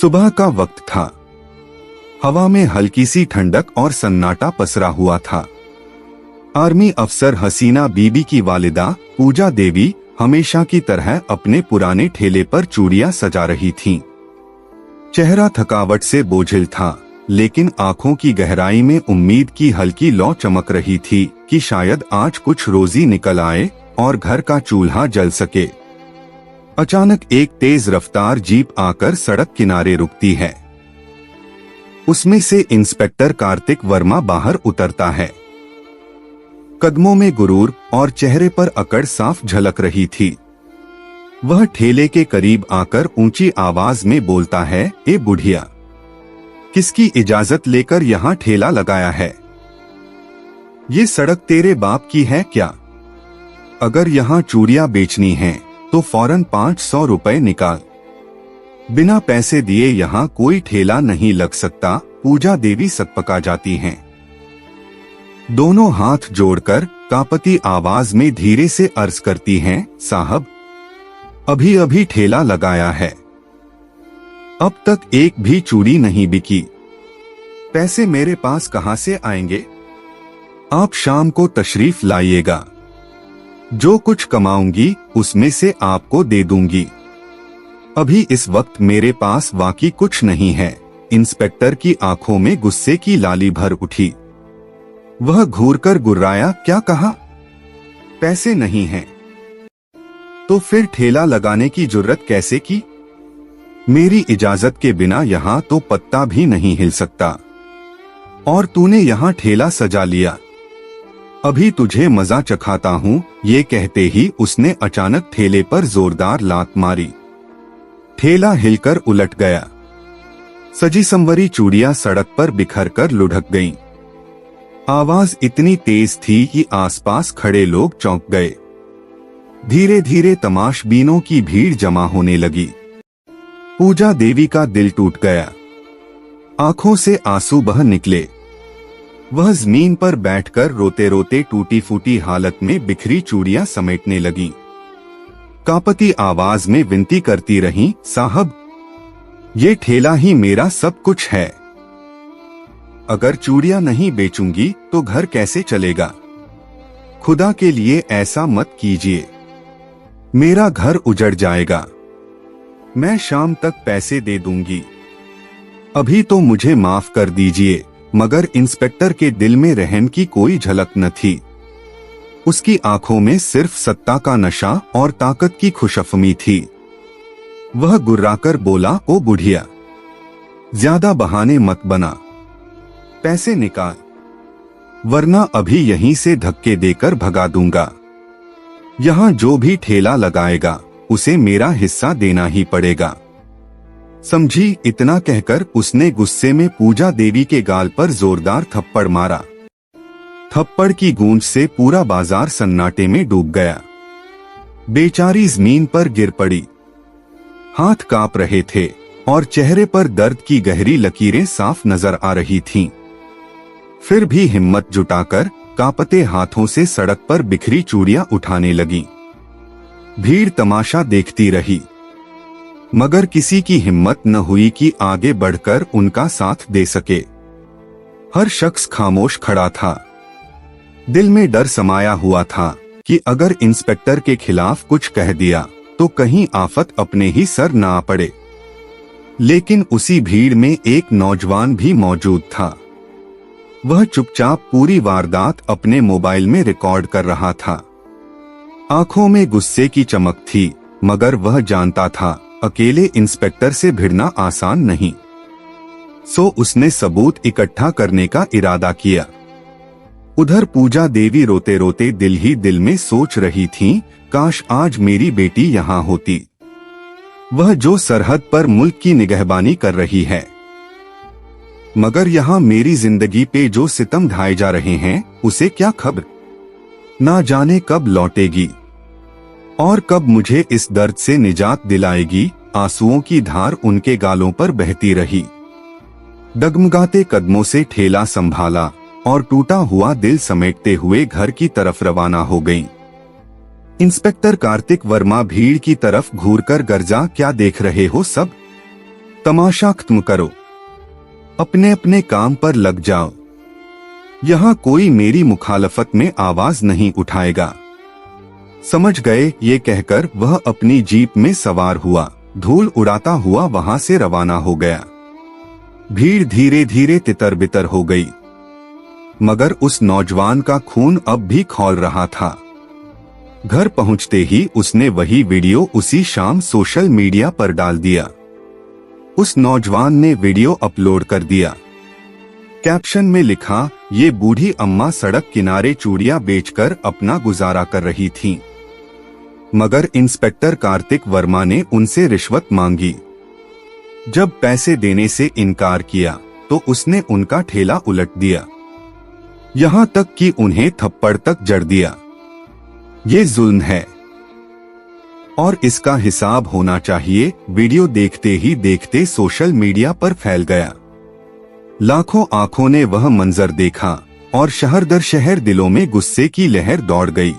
सुबह का वक्त था। हवा में हल्की सी ठंडक और सन्नाटा पसरा हुआ था। आर्मी अफसर हसीना बीबी की वालिदा पूजा देवी हमेशा की तरह अपने पुराने ठेले पर चूड़ियां सजा रही थीं। चेहरा थकावट से बोझिल था, लेकिन आंखों की गहराई में उम्मीद की हल्की लौ चमक रही थी कि शायद आज कुछ रोजी निकल आए और घर का चूल्हा जल सके। अचानक एक तेज रफ्तार जीप आकर सड़क किनारे रुकती है। उसमें से इंस्पेक्टर कार्तिक वर्मा बाहर उतरता है। कदमों में गुरूर और चेहरे पर अकड़ साफ झलक रही थी। वह ठेले के करीब आकर ऊंची आवाज में बोलता है, ए बुढ़िया, किसकी इजाजत लेकर यहाँ ठेला लगाया है? ये सड़क तेरे बाप की है क्या? अगर यहाँ चूड़ियां बेचनी हैं, तो फौरन 500 रुपए निकाल। बिना पैसे दिए यहाँ कोई ठेला नहीं लग सकता। पूजा देवी सकपका जाती हैं। दोनों हाथ जोड़कर कांपती आवाज में धीरे से अर्ज करती हैं, साहब, अभी अभी ठेला लगाया है, अब तक एक भी चूड़ी नहीं बिकी। पैसे मेरे पास कहां से आएंगे? आप शाम को तशरीफ लाइएगा, जो कुछ कमाऊंगी उसमें से आपको दे दूंगी। अभी इस वक्त मेरे पास वाकई कुछ नहीं है। इंस्पेक्टर की आंखों में गुस्से की लाली भर उठी। वह घूरकर गुर्राया, क्या कहा? पैसे नहीं हैं? तो फिर ठेला लगाने की जुर्रत कैसे की? मेरी इजाजत के बिना यहाँ तो पत्ता भी नहीं हिल सकता, और तूने यहाँ ठेला सजा लिया। अभी तुझे मजा चखाता हूँ। ये कहते ही उसने अचानक ठेले पर जोरदार लात मारी। ठेला हिलकर उलट गया। सजी संवरी चूड़ियां सड़क पर बिखरकर लुढ़क गईं। आवाज इतनी तेज थी कि आसपास खड़े लोग चौंक गए। धीरे धीरे तमाशबीनों की भीड़ जमा होने लगी। पूजा देवी का दिल टूट गया। आंखों से आंसू बह निकले। वह जमीन पर बैठकर रोते रोते टूटी फूटी हालत में बिखरी चूड़ियां समेटने लगी। कांपती आवाज में विनती करती रही, साहब, ये ठेला ही मेरा सब कुछ है। अगर चूड़ियां नहीं बेचूंगी तो घर कैसे चलेगा? खुदा के लिए ऐसा मत कीजिए, मेरा घर उजड़ जाएगा। मैं शाम तक पैसे दे दूंगी। अभी तो मुझे माफ कर दीजिए। मगर इंस्पेक्टर के दिल में रहम की कोई झलक न थी। उसकी आंखों में सिर्फ सत्ता का नशा और ताकत की खुशफहमी थी। वह गुर्राकर बोला, ओ बुढ़िया, ज्यादा बहाने मत बना, पैसे निकाल, वरना अभी यहीं से धक्के देकर भगा दूंगा। यहाँ जो भी ठेला लगाएगा उसे मेरा हिस्सा देना ही पड़ेगा, समझी? इतना कहकर उसने गुस्से में पूजा देवी के गाल पर जोरदार थप्पड़ मारा। थप्पड़ की गूंज से पूरा बाजार सन्नाटे में डूब गया। बेचारी जमीन पर गिर पड़ी। हाथ कांप रहे थे और चेहरे पर दर्द की गहरी लकीरें साफ नजर आ रही थीं। फिर भी हिम्मत जुटाकर कांपते हाथों से सड़क पर बिखरी चूड़ियां उठाने लगी। भीड़ तमाशा देखती रही, मगर किसी की हिम्मत न हुई कि आगे बढ़कर उनका साथ दे सके। हर शख्स खामोश खड़ा था। दिल में डर समाया हुआ था कि अगर इंस्पेक्टर के खिलाफ कुछ कह दिया तो कहीं आफत अपने ही सर ना आ पड़े। लेकिन उसी भीड़ में एक नौजवान भी मौजूद था। वह चुपचाप पूरी वारदात अपने मोबाइल में रिकॉर्ड कर रहा था। आंखों में गुस्से की चमक थी, मगर वह जानता था अकेले इंस्पेक्टर से भिड़ना आसान नहीं। सो उसने सबूत इकट्ठा करने का इरादा किया। उधर पूजा देवी रोते रोते दिल ही दिल में सोच रही थीं, काश आज मेरी बेटी यहाँ होती, वह जो सरहद पर मुल्क की निगहबानी कर रही है। मगर यहाँ मेरी जिंदगी पे जो सितम ढाए जा रहे हैं उसे क्या खबर? ना जाने कब लौटेगी और कब मुझे इस दर्द से निजात दिलाएगी। आंसुओं की धार उनके गालों पर बहती रही। डगमगाते कदमों से ठेला संभाला और टूटा हुआ दिल समेटते हुए घर की तरफ रवाना हो गईं। इंस्पेक्टर कार्तिक वर्मा भीड़ की तरफ घूरकर गर्जा, क्या देख रहे हो सब? तमाशा खत्म करो, अपने अपने काम पर लग जाओ। यहाँ कोई मेरी मुखालफत में आवाज नहीं उठाएगा। समझ गए, ये कहकर वह अपनी जीप में सवार हुआ, धूल उड़ाता हुआ वहां से रवाना हो गया। भीड़ धीरे धीरे तितर बितर हो गई, मगर उस नौजवान का खून अब भी खौल रहा था। घर पहुंचते ही उसने वही वीडियो उसी शाम सोशल मीडिया पर डाल दिया। उस नौजवान ने वीडियो अपलोड कर दिया। कैप्शन में लिखा, ये बूढ़ी अम्मा सड़क किनारे चूड़ियां बेचकर अपना गुजारा कर रही थीं, मगर इंस्पेक्टर कार्तिक वर्मा ने उनसे रिश्वत मांगी। जब पैसे देने से इनकार किया तो उसने उनका ठेला उलट दिया, यहाँ तक कि उन्हें थप्पड़ तक जड़ दिया। ये जुल्म है और इसका हिसाब होना चाहिए। वीडियो देखते ही देखते सोशल मीडिया पर फैल गया। लाखों आंखों ने वह मंजर देखा और शहर दर शहर दिलों में गुस्से की लहर दौड़ गई।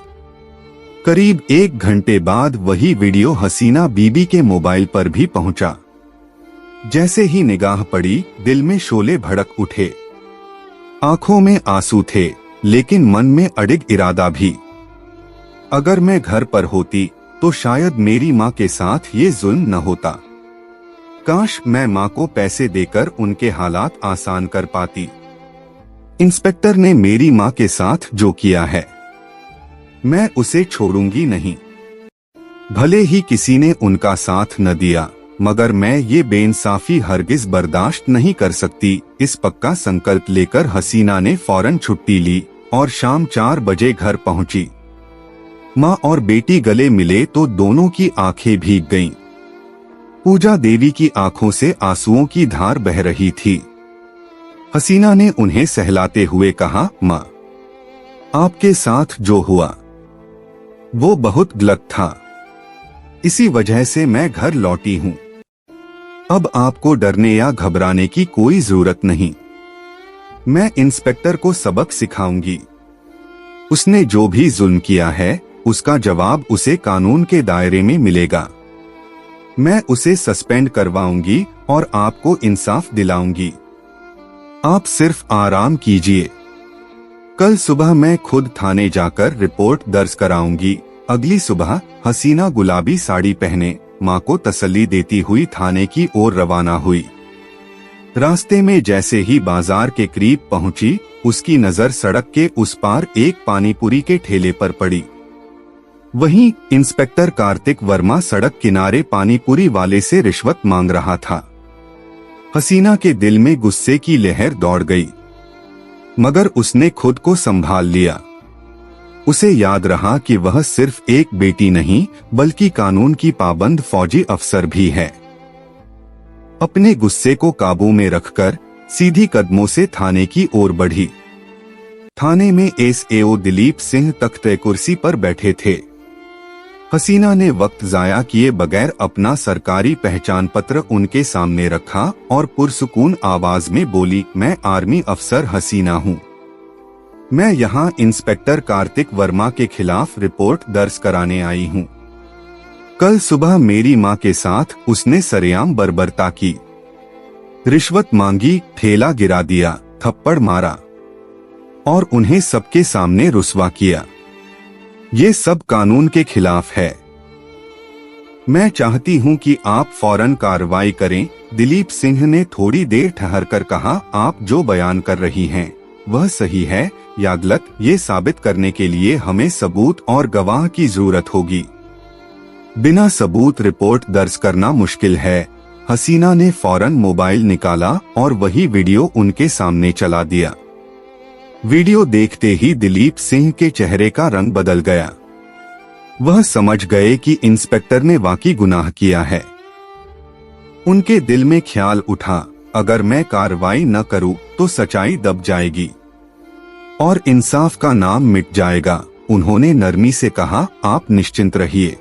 करीब 1 घंटे बाद वही वीडियो हसीना बीबी के मोबाइल पर भी पहुंचा। जैसे ही निगाह पड़ी, दिल में शोले भड़क उठे। आंखों में आंसू थे, लेकिन मन में अडिग इरादा भी। अगर मैं घर पर होती तो शायद मेरी माँ के साथ ये जुल्म न होता। काश मैं माँ को पैसे देकर उनके हालात आसान कर पाती। इंस्पेक्टर ने मेरी माँ के साथ जो किया है, मैं उसे छोड़ूंगी नहीं। भले ही किसी ने उनका साथ न दिया, मगर मैं ये बेइंसाफी हरगिज बर्दाश्त नहीं कर सकती। इस पक्का संकल्प लेकर हसीना ने फौरन छुट्टी ली और शाम 4 बजे घर पहुंची। माँ और बेटी गले मिले तो दोनों की आंखें भीग गईं। पूजा देवी की आंखों से आंसुओं की धार बह रही थी। हसीना ने उन्हें सहलाते हुए कहा, माँ, आपके साथ जो हुआ वो बहुत गलत था। इसी वजह से मैं घर लौटी हूँ। अब आपको डरने या घबराने की कोई जरूरत नहीं। मैं इंस्पेक्टर को सबक सिखाऊंगी। उसने जो भी जुल्म किया है, उसका जवाब उसे कानून के दायरे में मिलेगा। मैं उसे सस्पेंड करवाऊंगी और आपको इंसाफ दिलाऊंगी। आप सिर्फ आराम कीजिए। कल सुबह मैं खुद थाने जाकर रिपोर्ट दर्ज कराऊंगी। अगली सुबह हसीना गुलाबी साड़ी पहने माँ को तसल्ली देती हुई थाने की ओर रवाना हुई। रास्ते में जैसे ही बाजार के करीब पहुंची, उसकी नजर सड़क के उस पार एक पानीपुरी के ठेले पर पड़ी। वहीं इंस्पेक्टर कार्तिक वर्मा सड़क किनारे पानीपुरी वाले से रिश्वत मांग रहा था। हसीना के दिल में गुस्से की लहर दौड़ गई, मगर उसने खुद को संभाल लिया। उसे याद रहा कि वह सिर्फ एक बेटी नहीं, बल्कि कानून की पाबंद फौजी अफसर भी है। अपने गुस्से को काबू में रखकर सीधी कदमों से थाने की ओर बढ़ी। थाने में एसएओ दिलीप सिंह तख्ते कुर्सी पर बैठे थे। हसीना ने वक्त जाया किए बगैर अपना सरकारी पहचान पत्र उनके सामने रखा और पुरसुकून आवाज में बोली, मैं आर्मी अफसर हसीना हूँ। मैं यहाँ इंस्पेक्टर कार्तिक वर्मा के खिलाफ रिपोर्ट दर्ज कराने आई हूँ। कल सुबह मेरी माँ के साथ उसने सरेआम बर्बरता की, रिश्वत मांगी, ठेला गिरा दिया, थप्पड़ मारा और उन्हें सबके सामने रुस्वा किया। ये सब कानून के खिलाफ है। मैं चाहती हूं कि आप फौरन कार्रवाई करें। दिलीप सिंह ने थोड़ी देर ठहरकर कहा, आप जो बयान कर रही हैं वह सही है या गलत, ये साबित करने के लिए हमें सबूत और गवाह की जरूरत होगी। बिना सबूत रिपोर्ट दर्ज करना मुश्किल है। हसीना ने फौरन मोबाइल निकाला और वही वीडियो उनके सामने चला दिया। वीडियो देखते ही दिलीप सिंह के चेहरे का रंग बदल गया। वह समझ गए कि इंस्पेक्टर ने वाकई गुनाह किया है। उनके दिल में ख्याल उठा, अगर मैं कार्रवाई न करूं तो सच्चाई दब जाएगी और इंसाफ का नाम मिट जाएगा। उन्होंने नरमी से कहा, आप निश्चिंत रहिए,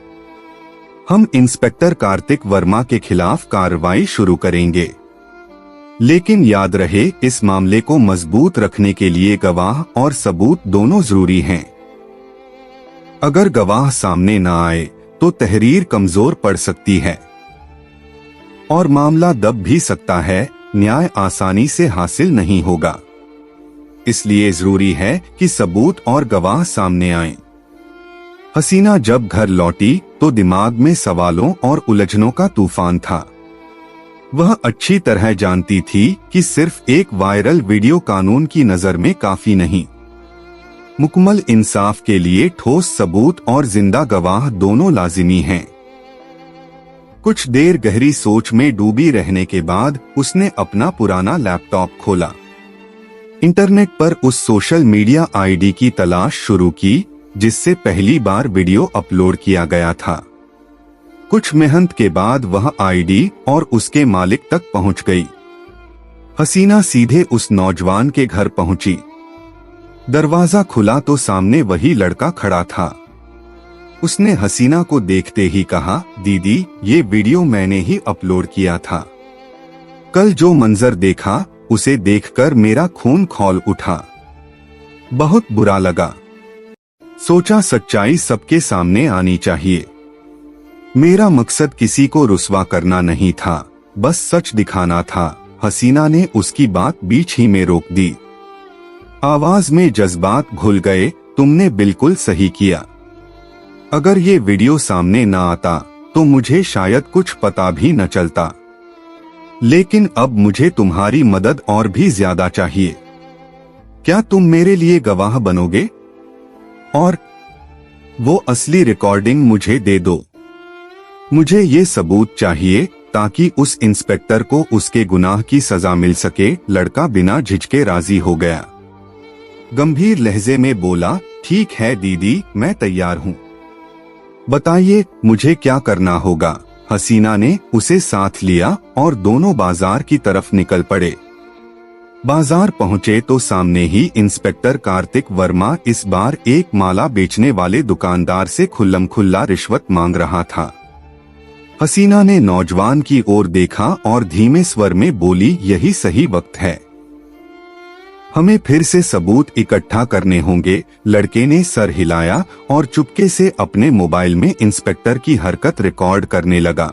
हम इंस्पेक्टर कार्तिक वर्मा के खिलाफ कार्रवाई शुरू करेंगे। लेकिन याद रहे, इस मामले को मजबूत रखने के लिए गवाह और सबूत दोनों जरूरी हैं। अगर गवाह सामने न आए तो तहरीर कमजोर पड़ सकती है। और मामला दब भी सकता है, न्याय आसानी से हासिल नहीं होगा। इसलिए जरूरी है कि सबूत और गवाह सामने आएं। हसीना जब घर लौटी तो दिमाग में सवालों और उलझनों का तूफान था। वह अच्छी तरह जानती थी कि सिर्फ एक वायरल वीडियो कानून की नजर में काफी नहीं। मुकम्मल इंसाफ के लिए ठोस सबूत और जिंदा गवाह दोनों लाजिमी हैं। कुछ देर गहरी सोच में डूबी रहने के बाद उसने अपना पुराना लैपटॉप खोला। इंटरनेट पर उस सोशल मीडिया आईडी की तलाश शुरू की जिससे पहली बार वीडियो अपलोड किया गया था। कुछ मेहनत के बाद वह आईडी और उसके मालिक तक पहुंच गई। हसीना सीधे उस नौजवान के घर पहुंची। दरवाजा खुला तो सामने वही लड़का खड़ा था। उसने हसीना को देखते ही कहा, दीदी, ये वीडियो मैंने ही अपलोड किया था। कल जो मंजर देखा उसे देखकर मेरा खून खौल उठा। बहुत बुरा लगा। सोचा सच्चाई सबके सामने आनी चाहिए। मेरा मकसद किसी को रुस्वा करना नहीं था, बस सच दिखाना था। हसीना ने उसकी बात बीच ही में रोक दी। आवाज में जज्बात घुल गए। तुमने बिल्कुल सही किया। अगर ये वीडियो सामने ना आता तो मुझे शायद कुछ पता भी न चलता। लेकिन अब मुझे तुम्हारी मदद और भी ज्यादा चाहिए। क्या तुम मेरे लिए गवाह बनोगे? और वो असली रिकॉर्डिंग मुझे दे दो। मुझे ये सबूत चाहिए ताकि उस इंस्पेक्टर को उसके गुनाह की सजा मिल सके। लड़का बिना झिझके राजी हो गया। गंभीर लहजे में बोला, ठीक है दीदी, मैं तैयार हूँ। बताइए मुझे क्या करना होगा। हसीना ने उसे साथ लिया और दोनों बाजार की तरफ निकल पड़े। बाजार पहुंचे तो सामने ही इंस्पेक्टर कार्तिक वर्मा इस बार एक माला बेचने वाले दुकानदार से खुल्लम खुल्ला रिश्वत मांग रहा था। हसीना ने नौजवान की ओर देखा और धीमे स्वर में बोली, यही सही वक्त है। हमें फिर से सबूत इकट्ठा करने होंगे। लड़के ने सर हिलाया और चुपके से अपने मोबाइल में इंस्पेक्टर की हरकत रिकॉर्ड करने लगा।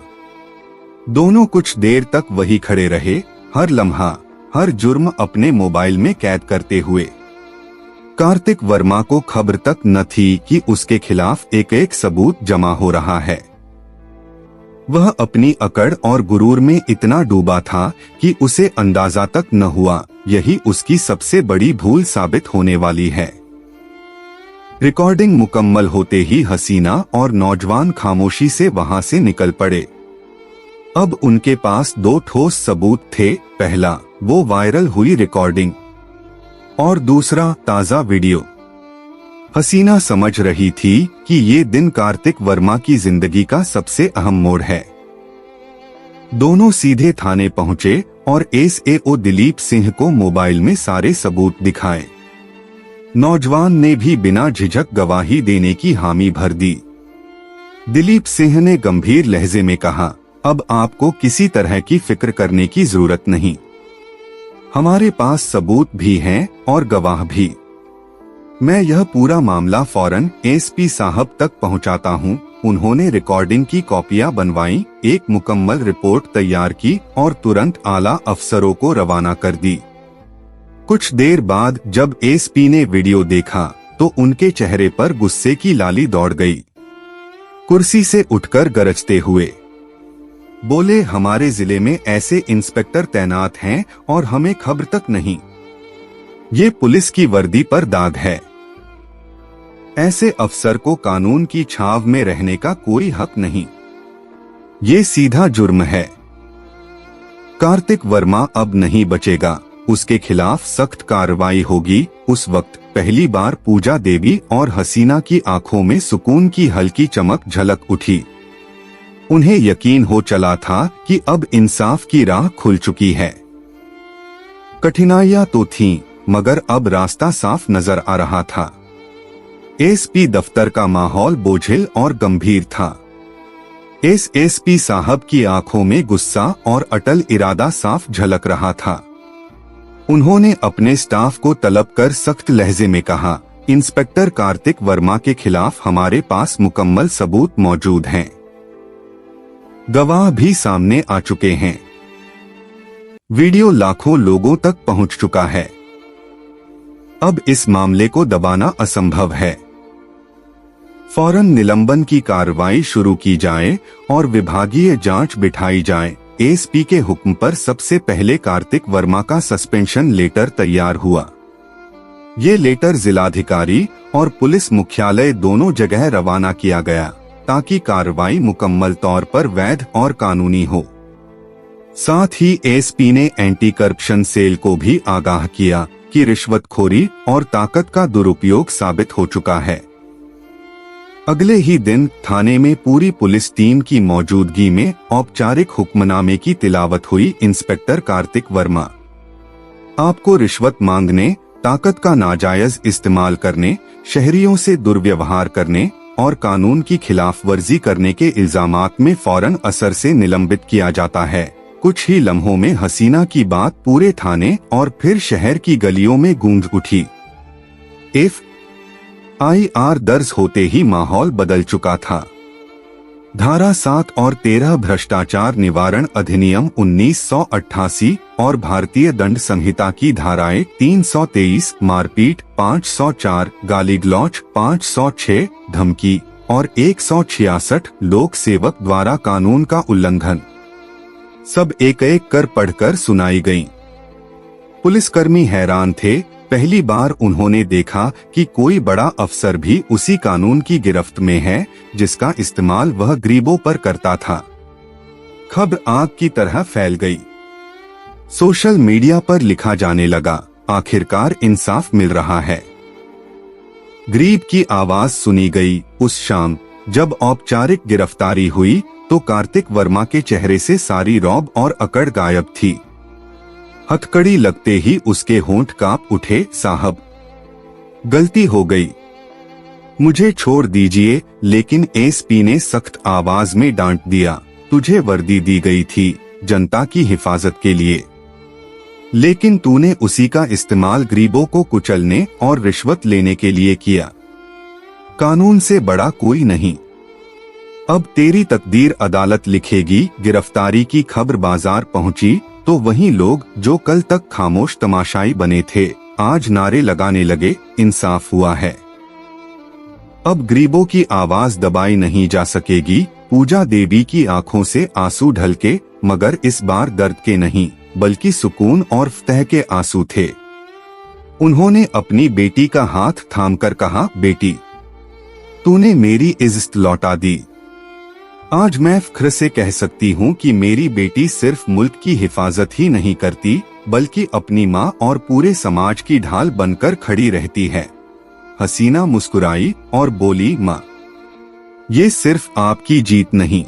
दोनों कुछ देर तक वही खड़े रहे, हर लम्हा, हर जुर्म अपने मोबाइल में कैद करते हुए। कार्तिक वर्मा को खबर तक न थी कि उसके खिलाफ एक एक सबूत जमा हो रहा है। वह अपनी अकड़ और गुरूर में इतना डूबा था कि उसे अंदाजा तक न हुआ यही उसकी सबसे बड़ी भूल साबित होने वाली है। रिकॉर्डिंग मुकम्मल होते ही हसीना और नौजवान खामोशी से वहां से निकल पड़े। अब उनके पास दो ठोस सबूत थे। पहला, वो वायरल हुई रिकॉर्डिंग, और दूसरा, ताजा वीडियो। हसीना समझ रही थी कि ये दिन कार्तिक वर्मा की जिंदगी का सबसे अहम मोड़ है। दोनों सीधे थाने पहुंचे और एसएओ दिलीप सिंह को मोबाइल में सारे सबूत दिखाए। नौजवान ने भी बिना झिझक गवाही देने की हामी भर दी। दिलीप सिंह ने गंभीर लहजे में कहा, अब आपको किसी तरह की फिक्र करने की जरूरत नहीं। हमारे पास सबूत भी हैं और गवाह भी। मैं यह पूरा मामला फौरन एसपी साहब तक पहुंचाता हूं। उन्होंने रिकॉर्डिंग की कॉपियां बनवाई, एक मुकम्मल रिपोर्ट तैयार की और तुरंत आला अफसरों को रवाना कर दी। कुछ देर बाद जब एसपी ने वीडियो देखा तो उनके चेहरे पर गुस्से की लाली दौड़ गई। कुर्सी से उठकर गरजते हुए बोले, हमारे जिले में ऐसे इंस्पेक्टर तैनात हैं और हमें खबर तक नहीं। ये पुलिस की वर्दी पर दाग है। ऐसे अफसर को कानून की छाव में रहने का कोई हक नहीं। ये सीधा जुर्म है। कार्तिक वर्मा अब नहीं बचेगा। उसके खिलाफ सख्त कार्रवाई होगी। उस वक्त पहली बार पूजा देवी और हसीना की आंखों में सुकून की हल्की चमक झलक उठी। उन्हें यकीन हो चला था कि अब इंसाफ की राह खुल चुकी है। कठिनाइयां तो थीं, मगर अब रास्ता साफ नजर आ रहा था। एसपी दफ्तर का माहौल बोझिल और गंभीर था। एसपी साहब की आंखों में गुस्सा और अटल इरादा साफ झलक रहा था। उन्होंने अपने स्टाफ को तलब कर सख्त लहजे में कहा, इंस्पेक्टर कार्तिक वर्मा के खिलाफ हमारे पास मुकम्मल सबूत मौजूद हैं। गवाह भी सामने आ चुके हैं। वीडियो लाखों लोगों तक पहुंच चुका है। अब इस मामले को दबाना असंभव है। फौरन निलंबन की कार्रवाई शुरू की जाए और विभागीय जांच बिठाई जाए। एसपी के हुक्म पर सबसे पहले कार्तिक वर्मा का सस्पेंशन लेटर तैयार हुआ। ये लेटर जिलाधिकारी और पुलिस मुख्यालय दोनों जगह रवाना किया गया ताकि कार्रवाई मुकम्मल तौर पर वैध और कानूनी हो। साथ ही एसपी ने एंटी करप्शन सेल को भी आगाह किया कि रिश्वतखोरी और ताकत का दुरुपयोग साबित हो चुका है। अगले ही दिन थाने में पूरी पुलिस टीम की मौजूदगी में औपचारिक हुक्मनामे की तिलावत हुई। इंस्पेक्टर कार्तिक वर्मा, आपको रिश्वत मांगने, ताकत का नाजायज इस्तेमाल करने, शहरियों से दुर्व्यवहार करने और कानून की खिलाफ वर्जी करने के इल्जामात में फौरन असर से निलंबित किया जाता है। कुछ ही लम्हों में हसीना की बात पूरे थाने और फिर शहर की गलियों में गूंज उठी। FIR दर्ज होते ही माहौल बदल चुका था। धारा 7 और 13 भ्रष्टाचार निवारण अधिनियम 1988 और भारतीय दंड संहिता की धाराएं 323 मारपीट, 504 गाली गलौच, 506 धमकी और 166 लोक सेवक द्वारा कानून का उल्लंघन सब एक एक कर पढ़कर सुनाई गईं। पुलिसकर्मी हैरान थे। पहली बार उन्होंने देखा कि कोई बड़ा अफसर भी उसी कानून की गिरफ्त में है जिसका इस्तेमाल वह गरीबों पर करता था। खबर आग की तरह फैल गई। सोशल मीडिया पर लिखा जाने लगा, आखिरकार इंसाफ मिल रहा है। गरीब की आवाज सुनी गई। उस शाम जब औपचारिक गिरफ्तारी हुई तो कार्तिक वर्मा के चेहरे से सारी रौब और अकड़ गायब थी। हथकड़ी लगते ही उसके होंठ कांप उठे। साहब, गलती हो गई, मुझे छोड़ दीजिए। लेकिन एसपी ने सख्त आवाज में डांट दिया, तुझे वर्दी दी गई थी जनता की हिफाजत के लिए, लेकिन तूने उसी का इस्तेमाल गरीबों को कुचलने और रिश्वत लेने के लिए किया। कानून से बड़ा कोई नहीं। अब तेरी तकदीर अदालत लिखेगी। गिरफ्तारी की खबर बाजार पहुंची तो वही लोग जो कल तक खामोश तमाशाई बने थे आज नारे लगाने लगे, इंसाफ हुआ है। अब गरीबों की आवाज दबाई नहीं जा सकेगी। पूजा देवी की आंखों से आंसू ढलके, मगर इस बार दर्द के नहीं बल्कि सुकून और फतह के आंसू थे। उन्होंने अपनी बेटी का हाथ थामकर कहा, बेटी, तूने मेरी इज्जत लौटा दी। आज मैं फख्र से कह सकती हूँ कि मेरी बेटी सिर्फ मुल्क की हिफाजत ही नहीं करती बल्कि अपनी माँ और पूरे समाज की ढाल बनकर खड़ी रहती है। हसीना मुस्कुराई और बोली, माँ, ये सिर्फ आपकी जीत नहीं,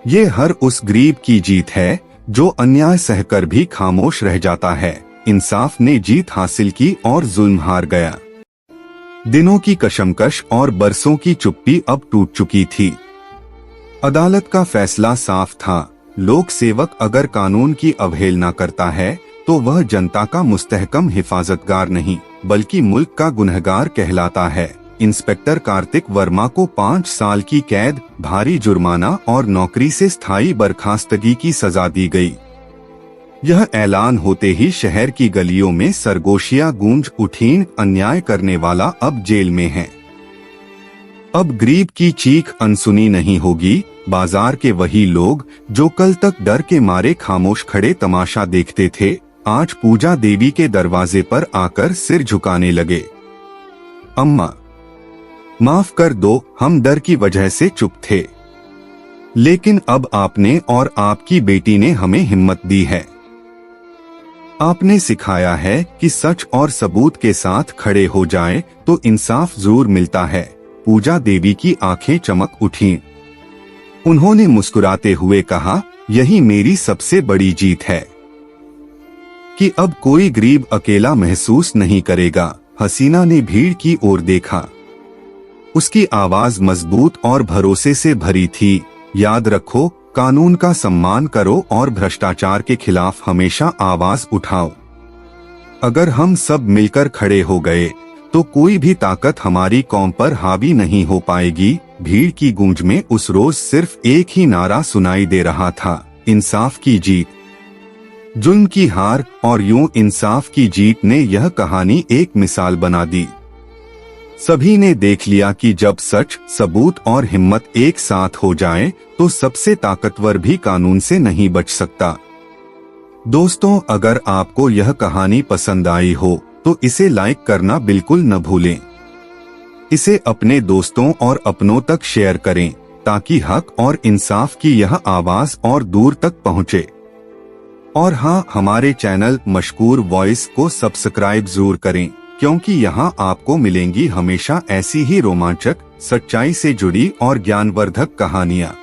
ये हर उस गरीब की जीत है जो अन्याय सहकर भी खामोश रह जाता है। इंसाफ ने जीत हासिल की और जुल्म हार गया। दिनों की कशमकश और बरसों की चुप्पी अब टूट चुकी थी। अदालत का फैसला साफ था, लोक सेवक अगर कानून की अवहेलना करता है तो वह जनता का मुस्तहकम हिफाजतगार नहीं बल्कि मुल्क का गुनहगार कहलाता है। इंस्पेक्टर कार्तिक वर्मा को 5 साल की कैद, भारी जुर्माना और नौकरी से स्थायी बर्खास्तगी की सजा दी गई। यह ऐलान होते ही शहर की गलियों में सरगोशियां गूंज उठीं। अन्याय करने वाला अब जेल में है। अब गरीब की चीख अनसुनी नहीं होगी। बाजार के वही लोग जो कल तक डर के मारे खामोश खड़े तमाशा देखते थे आज पूजा देवी के दरवाजे पर आकर सिर झुकाने लगे। अम्मा, माफ कर दो, हम डर की वजह से चुप थे, लेकिन अब आपने और आपकी बेटी ने हमें हिम्मत दी है। आपने सिखाया है कि सच और सबूत के साथ खड़े हो जाए तो इंसाफ जरूर मिलता है। पूजा देवी की आंखें चमक उठीं। उन्होंने मुस्कुराते हुए कहा, यही मेरी सबसे बड़ी जीत है कि अब कोई गरीब अकेला महसूस नहीं करेगा। हसीना ने भीड़ की ओर देखा। उसकी आवाज मजबूत और भरोसे से भरी थी। याद रखो, कानून का सम्मान करो और भ्रष्टाचार के खिलाफ हमेशा आवाज उठाओ। अगर हम सब मिलकर खड़े हो गए तो कोई भी ताकत हमारी कौम पर हावी नहीं हो पाएगी। भीड़ की गूंज में उस रोज सिर्फ एक ही नारा सुनाई दे रहा था, इंसाफ की जीत, जुल्म की हार। और यूं इंसाफ की जीत ने यह कहानी एक मिसाल बना दी। सभी ने देख लिया कि जब सच, सबूत और हिम्मत एक साथ हो जाए तो सबसे ताकतवर भी कानून से नहीं बच सकता। दोस्तों, अगर आपको यह कहानी पसंद आई हो तो इसे लाइक करना बिल्कुल न भूलें। इसे अपने दोस्तों और अपनों तक शेयर करें ताकि हक और इंसाफ की यह आवाज और दूर तक पहुंचे। और हाँ, हमारे चैनल मशकूर वॉइस को सब्सक्राइब जरूर करें, क्योंकि यहाँ आपको मिलेंगी हमेशा ऐसी ही रोमांचक, सच्चाई से जुड़ी और ज्ञानवर्धक कहानियाँ।